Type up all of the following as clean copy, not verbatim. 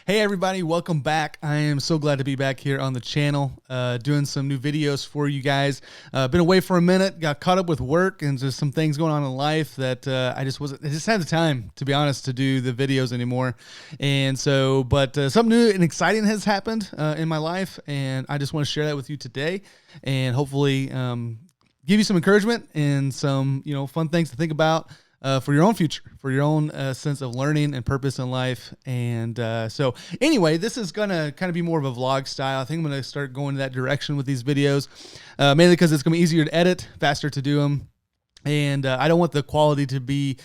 Hey everybody, welcome back. I am so glad to be back here on the channel, doing some new videos for you guys. Been away for a minute, got caught up with work and just some things going on in life that I just had the time, to be honest, to do the videos anymore. And so, but something new and exciting has happened in my life, and I just want to share that with you today, and hopefully give you some encouragement and some fun things to think about. For your own future, for your own sense of learning and purpose in life. And so anyway, this is going to kind of be more of a vlog style. I think I'm going to start going that direction with these videos, mainly because it's going to be easier to edit, faster to do them. And I don't want the quality to be,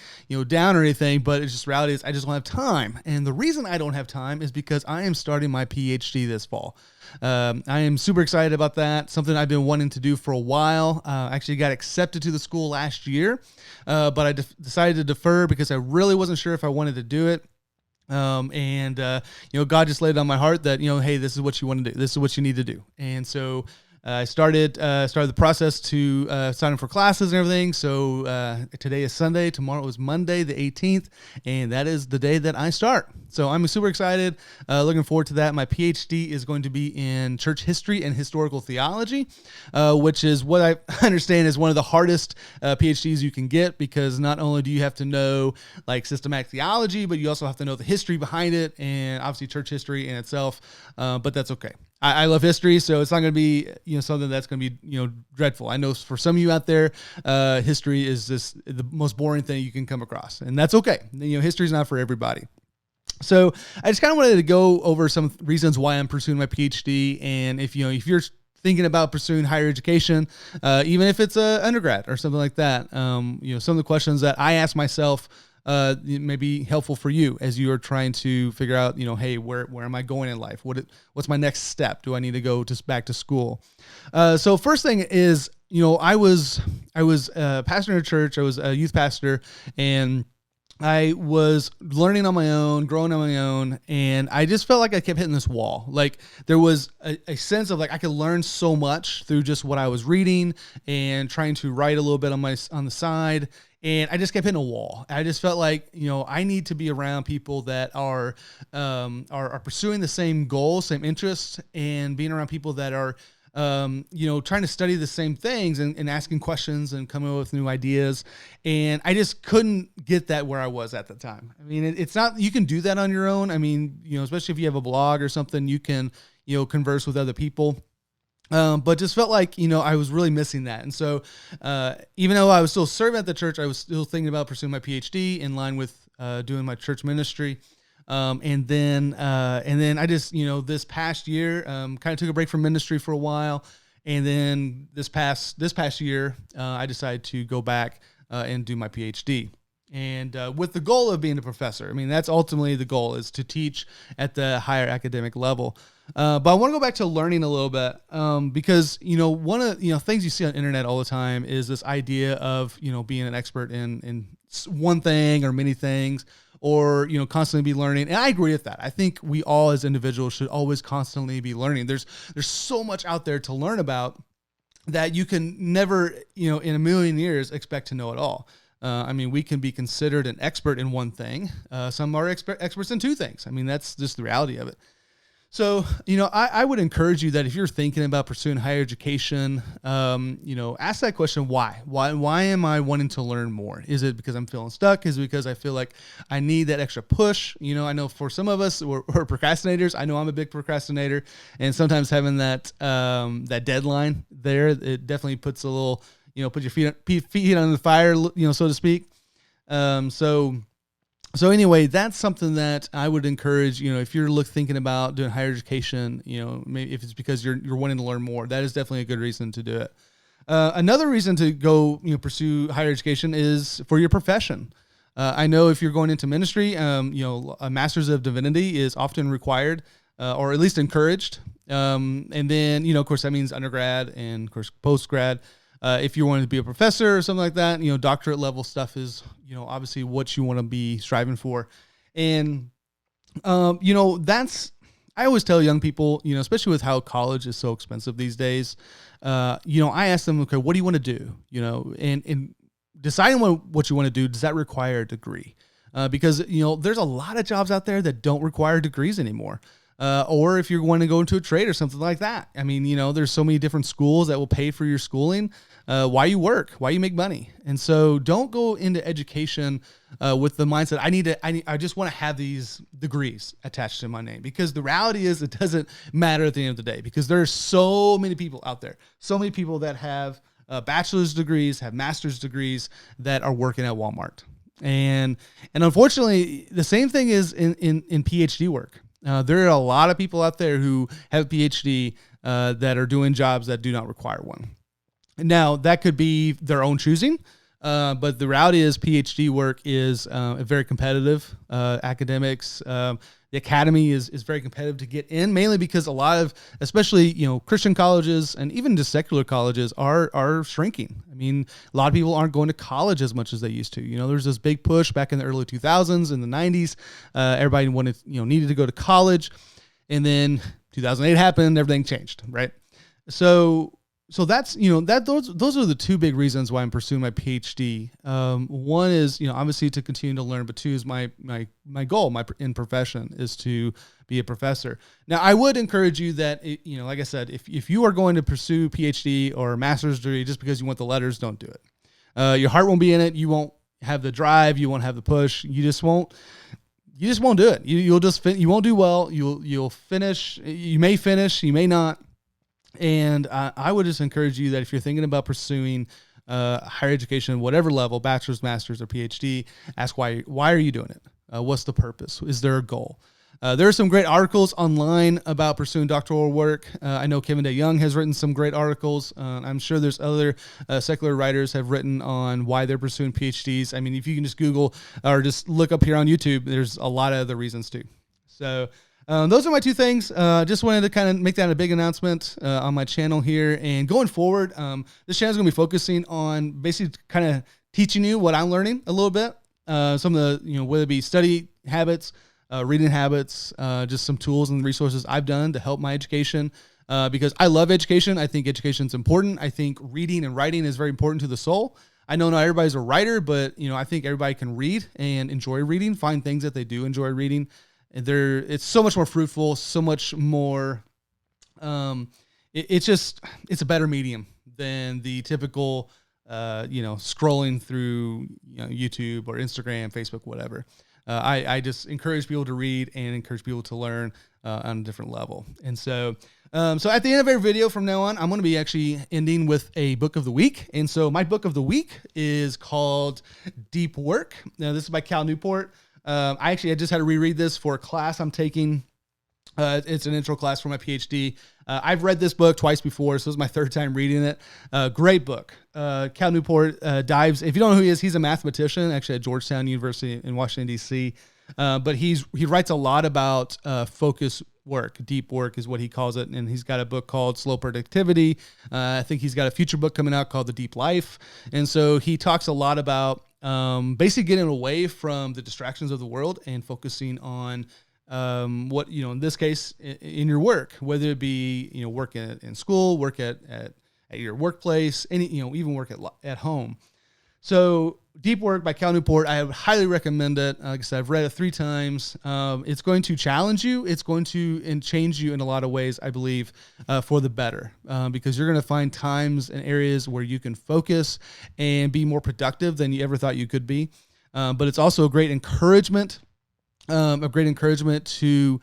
down or anything, but it's just reality is I just don't have time. And the reason I don't have time is because I am starting my PhD this fall. I am super excited about that. Something I've been wanting to do for a while. Actually got accepted to the school last year, but I decided to defer because I really wasn't sure if I wanted to do it. God just laid it on my heart that, hey, this is what you want to do. This is what you need to do. And so I started the process to sign up for classes and everything. So today is Sunday. Tomorrow is Monday, the 18th, and that is the day that I start. So I'm super excited, looking forward to that. My PhD is going to be in church history and historical theology, which is what I understand is one of the hardest PhDs you can get, because not only do you have to know like systematic theology, but you also have to know the history behind it, and obviously church history in itself. But that's okay. I love history, so it's not going to be something that's going to be dreadful. I know for some of you out there, history is just the most boring thing you can come across, and that's okay. History is not for everybody. So I just kind of wanted to go over some reasons why I'm pursuing my PhD, and if you're thinking about pursuing higher education, even if it's a undergrad or something like that, some of the questions that I ask myself may be helpful for you as you are trying to figure out, hey, where am I going in life? What's my next step? Do I need to go back to school? So first thing is, I was pastor in a church. I was a youth pastor, and I was learning on my own, growing on my own, and I just felt like I kept hitting this wall. Like there was a sense of like I could learn so much through just what I was reading and trying to write a little bit on the side. And I just kept hitting a wall. I just felt like, I need to be around people that are pursuing the same goals, same interests, and being around people that are, trying to study the same things and asking questions and coming up with new ideas. And I just couldn't get that where I was at the time. I mean, it's not, you can do that on your own. I mean, especially if you have a blog or something, you can, converse with other people. But just felt like, I was really missing that. And so, even though I was still serving at the church, I was still thinking about pursuing my PhD in line with, doing my church ministry. And then I just, this past year, kind of took a break from ministry for a while. And then this past year, I decided to go back, and do my PhD. And with the goal of being a professor. I mean, that's ultimately the goal, is to teach at the higher academic level. But I want to go back to learning a little bit, because, one of things you see on the internet all the time is this idea of, being an expert in one thing or many things, or, constantly be learning. And I agree with that. I think we all as individuals should always constantly be learning. There's so much out there to learn about that you can never, in a million years expect to know it all. I mean, we can be considered an expert in one thing. Some are experts in two things. I mean, that's just the reality of it. So, I would encourage you that if you're thinking about pursuing higher education, ask that question, why? Why am I wanting to learn more? Is it because I'm feeling stuck? Is it because I feel like I need that extra push? I know for some of us, we're procrastinators. I know I'm a big procrastinator, and sometimes having that deadline there, it definitely puts a little, put your feet on the fire, so to speak. So anyway, that's something that I would encourage, if you're thinking about doing higher education, maybe if it's because you're wanting to learn more, that is definitely a good reason to do it. Another reason to go, pursue higher education is for your profession. I know if you're going into ministry, a master's of divinity is often required, or at least encouraged. And then, of course, that means undergrad and of course, post-grad. If you wanted to be a professor or something like that, doctorate level stuff is, obviously what you want to be striving for. And, I always tell young people, especially with how college is so expensive these days, I ask them, okay, what do you want to do? And deciding what you want to do, does that require a degree? because, there's a lot of jobs out there that don't require degrees anymore. Or if you're going to go into a trade or something like that. I mean, there's so many different schools that will pay for your schooling, why you work, why you make money. And so don't go into education with the mindset, I just want to have these degrees attached to my name, because the reality is it doesn't matter at the end of the day, because there are so many people out there, so many people that have bachelor's degrees, have master's degrees that are working at Walmart. And unfortunately, the same thing is in PhD work. There are a lot of people out there who have PhD that are doing jobs that do not require one. Now, that could be their own choosing, but the reality is PhD work is very competitive. Academics, the academy is very competitive to get in, mainly because a lot of, especially, Christian colleges and even just secular colleges are shrinking. I mean, a lot of people aren't going to college as much as they used to. There's this big push back in the early 2000s, in the 90s. Everybody wanted, needed to go to college. And then 2008 happened, everything changed, right? So that's, those are the two big reasons why I'm pursuing my PhD. One is, obviously to continue to learn, but two is my goal, in profession is to be a professor. Now, I would encourage you that, like I said, if you are going to pursue PhD or a master's degree just because you want the letters, don't do it. Your heart won't be in it. You won't have the drive. You won't have the push. You just won't do it. You won't do well. You'll finish. You may finish, you may not. And I would just encourage you that if you're thinking about pursuing higher education, whatever level, bachelor's, master's, or PhD, ask why are you doing it? What's the purpose? Is there a goal? There are some great articles online about pursuing doctoral work. I know Kevin DeYoung has written some great articles. I'm sure there's other secular writers have written on why they're pursuing PhDs. I mean, if you can just Google or just look up here on YouTube, there's a lot of other reasons too. So those are my two things. Just wanted to kind of make that a big announcement on my channel here. And going forward, this channel is going to be focusing on basically kind of teaching you what I'm learning a little bit. Some of the, whether it be study habits, reading habits, just some tools and resources I've done to help my education. Because I love education. I think education is important. I think reading and writing is very important to the soul. I know not everybody's a writer, but I think everybody can read and enjoy reading, find things that they do enjoy reading. It's so much more fruitful, so much more, it's a better medium than the typical, scrolling through YouTube or Instagram, Facebook, whatever. I just encourage people to read and encourage people to learn on a different level. And so at the end of every video from now on, I'm going to be actually ending with a book of the week. And so my book of the week is called Deep Work. Now, this is by Cal Newport. I just had to reread this for a class I'm taking. It's an intro class for my PhD. I've read this book twice before, so this is my third time reading it. Great book. Cal Newport dives. If you don't know who he is, he's a mathematician, actually at Georgetown University in Washington, D.C. But he writes a lot about focus work. Deep work is what he calls it, and he's got a book called Slow Productivity. I think he's got a future book coming out called The Deep Life. And so he talks a lot about basically getting away from the distractions of the world and focusing on what, in this case, in your work, whether it be, work in school, work at your workplace, even work at home. So Deep Work by Cal Newport, I would highly recommend it. Like I said, I've read it 3 times. It's going to challenge you. It's going to change you in a lot of ways, I believe, for the better, because you're going to find times and areas where you can focus and be more productive than you ever thought you could be. But it's also a great encouragement to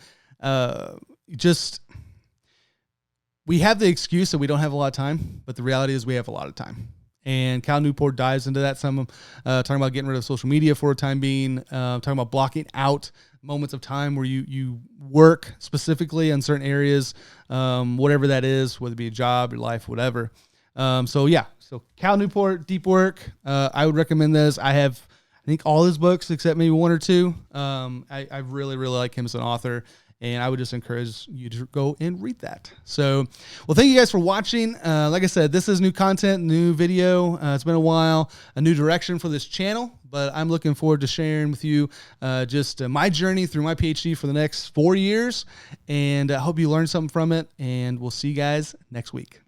we have the excuse that we don't have a lot of time, but the reality is we have a lot of time. And Cal Newport dives into that. Some talking about getting rid of social media for a time being, talking about blocking out moments of time where you work specifically in certain areas, whatever that is, whether it be a job, your life, whatever. So Cal Newport, Deep Work. I would recommend this. I think all his books except maybe 1 or 2. I really, really like him as an author. And I would just encourage you to go and read that. So, well, thank you guys for watching. Like I said, this is new content, new video. It's been a while, a new direction for this channel, but I'm looking forward to sharing with you just my journey through my PhD for the next 4 years. And I hope you learned something from it. And we'll see you guys next week.